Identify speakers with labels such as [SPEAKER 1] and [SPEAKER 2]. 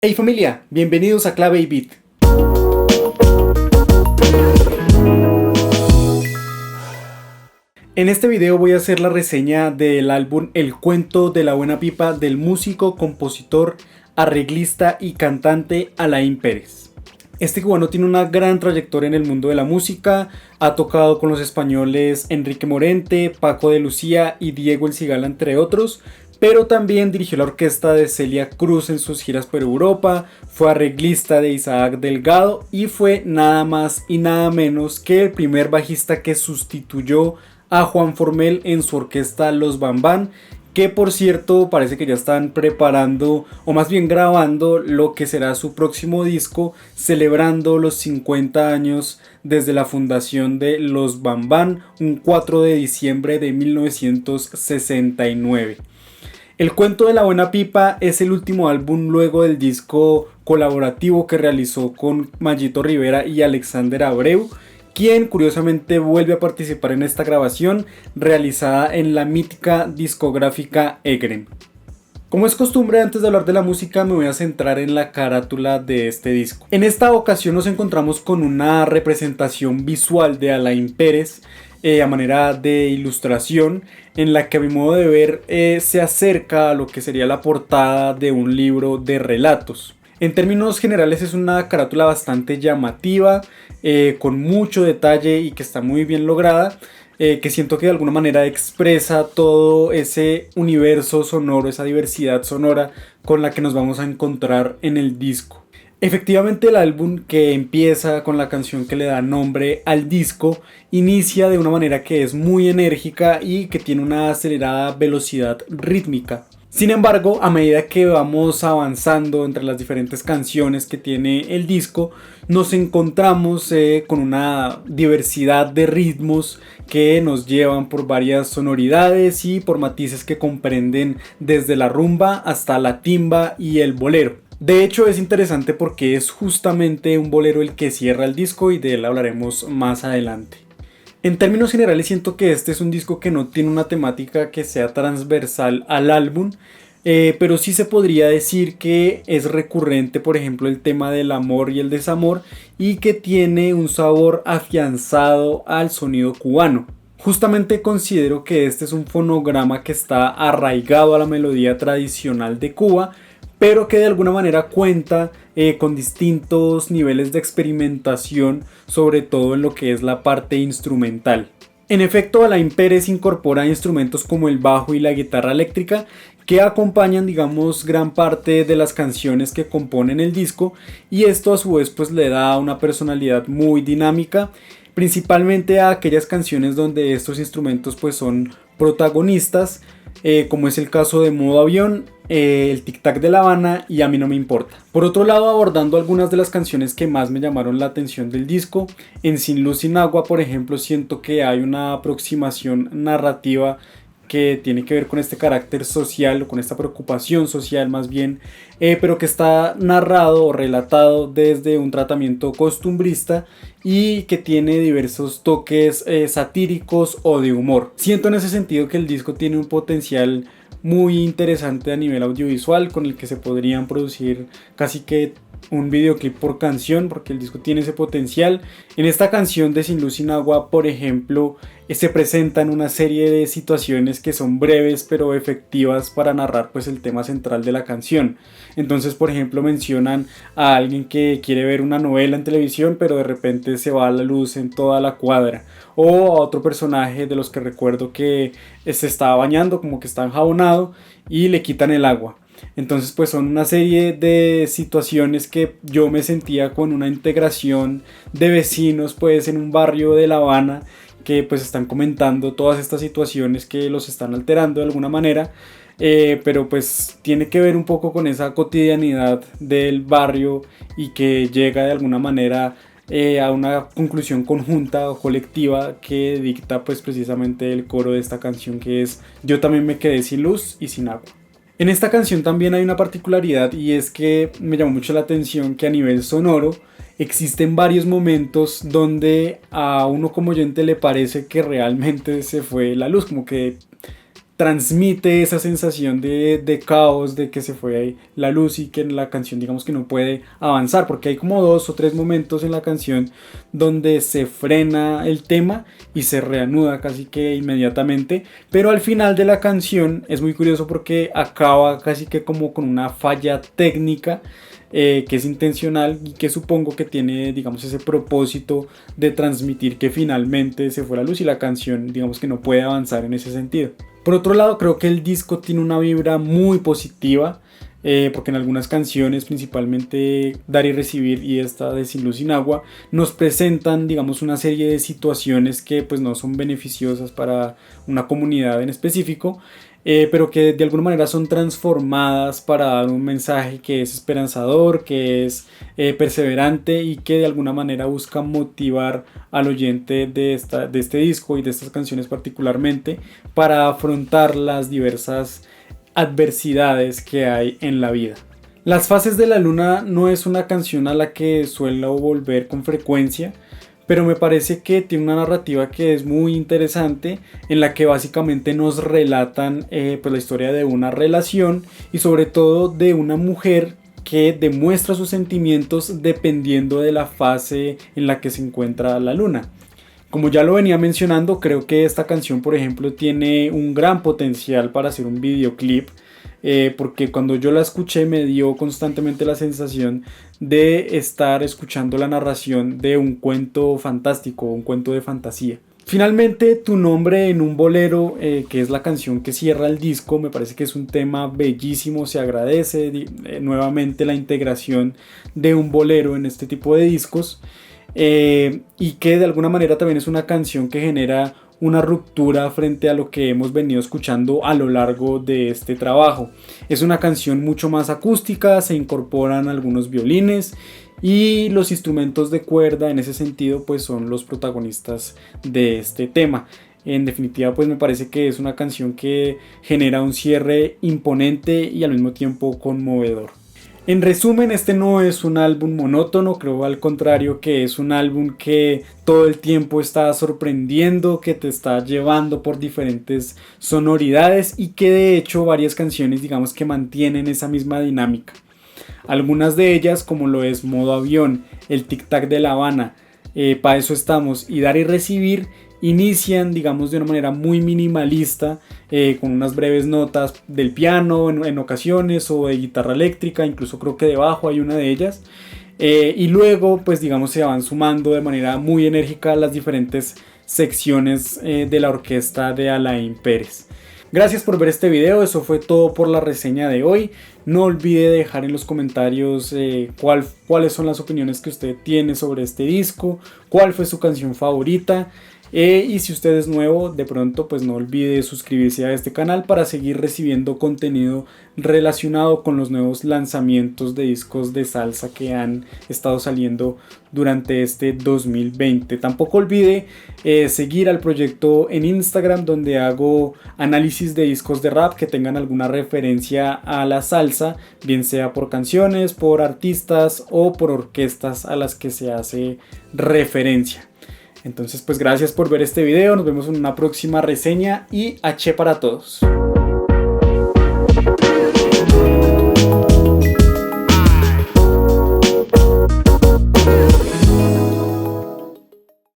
[SPEAKER 1] Hey familia, bienvenidos a Clave y Beat. En este video voy a hacer la reseña del álbum El Cuento de la Buena Pipa del músico, compositor, arreglista y cantante Alain Pérez. Este cubano tiene una gran trayectoria en el mundo de la música, ha tocado con los españoles Enrique Morente, Paco de Lucía y Diego El Cigala, entre otros, pero también dirigió la orquesta de Celia Cruz en sus giras por Europa, fue arreglista de Isaac Delgado y fue nada más y nada menos que el primer bajista que sustituyó a Juan Formel en su orquesta Los Bambán, que por cierto parece que ya están preparando o más bien grabando lo que será su próximo disco, celebrando los 50 años desde la fundación de Los Bambán, un 4 de diciembre de 1969. El Cuento de la Buena Pipa es el último álbum luego del disco colaborativo que realizó con Mayito Rivera y Alexander Abreu, quien curiosamente vuelve a participar en esta grabación realizada en la mítica discográfica Egrem. Como es costumbre, antes de hablar de la música me voy a centrar en la carátula de este disco. En esta ocasión nos encontramos con una representación visual de Alain Pérez a manera de ilustración, en la que a mi modo de ver se acerca a lo que sería la portada de un libro de relatos. En términos generales es una carátula bastante llamativa, con mucho detalle y que está muy bien lograda, que siento que de alguna manera expresa todo ese universo sonoro, esa diversidad sonora con la que nos vamos a encontrar en el disco. Efectivamente, el álbum, que empieza con la canción que le da nombre al disco, inicia de una manera que es muy enérgica y que tiene una acelerada velocidad rítmica. Sin embargo, a medida que vamos avanzando entre las diferentes canciones que tiene el disco, nos encontramos con una diversidad de ritmos que nos llevan por varias sonoridades y por matices que comprenden desde la rumba hasta la timba y el bolero. De hecho, es interesante porque es justamente un bolero el que cierra el disco y de él hablaremos más adelante. En términos generales siento que este es un disco que no tiene una temática que sea transversal al álbum, pero sí se podría decir que es recurrente, por ejemplo, el tema del amor y el desamor, y que tiene un sabor afianzado al sonido cubano. Justamente considero que este es un fonograma que está arraigado a la melodía tradicional de Cuba, pero que de alguna manera cuenta con distintos niveles de experimentación, sobre todo en lo que es la parte instrumental. En efecto, Alain Pérez incorpora instrumentos como el bajo y la guitarra eléctrica, que acompañan, digamos, gran parte de las canciones que componen el disco, y esto a su vez pues le da una personalidad muy dinámica, principalmente a aquellas canciones donde estos instrumentos pues son protagonistas, como es el caso de Modo Avión, el Tic Tac de La Habana y A mí no me importa. Por otro lado, abordando algunas de las canciones que más me llamaron la atención del disco, en Sin Luz Sin Agua, por ejemplo, siento que hay una aproximación narrativa que tiene que ver con este carácter social o con esta preocupación social más bien, pero que está narrado o relatado desde un tratamiento costumbrista y que tiene diversos toques satíricos o de humor. Siento en ese sentido que el disco tiene un potencial muy interesante a nivel audiovisual, con el que se podrían producir casi que un videoclip por canción, porque el disco tiene ese potencial. En esta canción de Sin Luz Sin Agua, por ejemplo, se presentan una serie de situaciones que son breves pero efectivas para narrar pues el tema central de la canción. Entonces, por ejemplo, mencionan a alguien que quiere ver una novela en televisión, pero de repente se va la luz en toda la cuadra, o a otro personaje de los que recuerdo que se estaba bañando, como que está enjabonado, y le quitan el agua. Entonces pues son una serie de situaciones que yo me sentía con una integración de vecinos pues en un barrio de La Habana, que pues están comentando todas estas situaciones que los están alterando de alguna manera, pero pues tiene que ver un poco con esa cotidianidad del barrio y que llega de alguna manera a una conclusión conjunta o colectiva que dicta pues precisamente el coro de esta canción, que es Yo también me quedé sin luz y sin agua. En esta canción también hay una particularidad, y es que me llamó mucho la atención que a nivel sonoro existen varios momentos donde a uno como oyente le parece que realmente se fue la luz, como que transmite esa sensación de caos, de que se fue la luz y que la canción digamos que no puede avanzar, porque hay como 2 o 3 momentos en la canción donde se frena el tema y se reanuda casi que inmediatamente, pero al final de la canción es muy curioso porque acaba casi que como con una falla técnica, que es intencional y que supongo que tiene digamos ese propósito de transmitir que finalmente se fue la luz y la canción digamos que no puede avanzar en ese sentido. Por otro lado, creo que el disco tiene una vibra muy positiva, porque en algunas canciones, principalmente Dar y Recibir y esta de Sin Luz Sin Agua, nos presentan digamos una serie de situaciones que pues no son beneficiosas para una comunidad en específico, pero que de alguna manera son transformadas para dar un mensaje que es esperanzador, que es perseverante y que de alguna manera busca motivar al oyente de este disco y de estas canciones particularmente para afrontar las diversas adversidades que hay en la vida. Las fases de la luna no es una canción a la que suelo volver con frecuencia, pero me parece que tiene una narrativa que es muy interesante, en la que básicamente nos relatan pues la historia de una relación y sobre todo de una mujer que demuestra sus sentimientos dependiendo de la fase en la que se encuentra la luna. Como ya lo venía mencionando, creo que esta canción, por ejemplo, tiene un gran potencial para hacer un videoclip, porque cuando yo la escuché me dio constantemente la sensación de estar escuchando la narración de un cuento fantástico, un cuento de fantasía. Finalmente, Tu Nombre en un Bolero, que es la canción que cierra el disco, me parece que es un tema bellísimo, se agradece nuevamente la integración de un bolero en este tipo de discos, y que de alguna manera también es una canción que genera una ruptura frente a lo que hemos venido escuchando a lo largo de este trabajo. Es una canción mucho más acústica, se incorporan algunos violines y los instrumentos de cuerda en ese sentido pues son los protagonistas de este tema. En definitiva pues me parece que es una canción que genera un cierre imponente y al mismo tiempo conmovedor. En resumen, este no es un álbum monótono, creo al contrario que es un álbum que todo el tiempo está sorprendiendo, que te está llevando por diferentes sonoridades y que de hecho varias canciones digamos que mantienen esa misma dinámica. Algunas de ellas, como lo es Modo Avión, El Tic Tac de La Habana, Pa' Eso Estamos y Dar y Recibir, inician digamos de una manera muy minimalista, con unas breves notas del piano en ocasiones o de guitarra eléctrica, incluso creo que de bajo hay una de ellas, y luego pues digamos se van sumando de manera muy enérgica las diferentes secciones de la orquesta de Alain Pérez. Gracias por ver este video, eso fue todo por la reseña de hoy. No olvide dejar en los comentarios cuáles son las opiniones que usted tiene sobre este disco, cuál fue su canción favorita. Y si usted es nuevo, de pronto pues no olvide suscribirse a este canal para seguir recibiendo contenido relacionado con los nuevos lanzamientos de discos de salsa que han estado saliendo durante este 2020. Tampoco olvide seguir al proyecto en Instagram, donde hago análisis de discos de rap que tengan alguna referencia a la salsa, bien sea por canciones, por artistas o por orquestas a las que se hace referencia. Entonces pues gracias por ver este video, nos vemos en una próxima reseña y H para todos.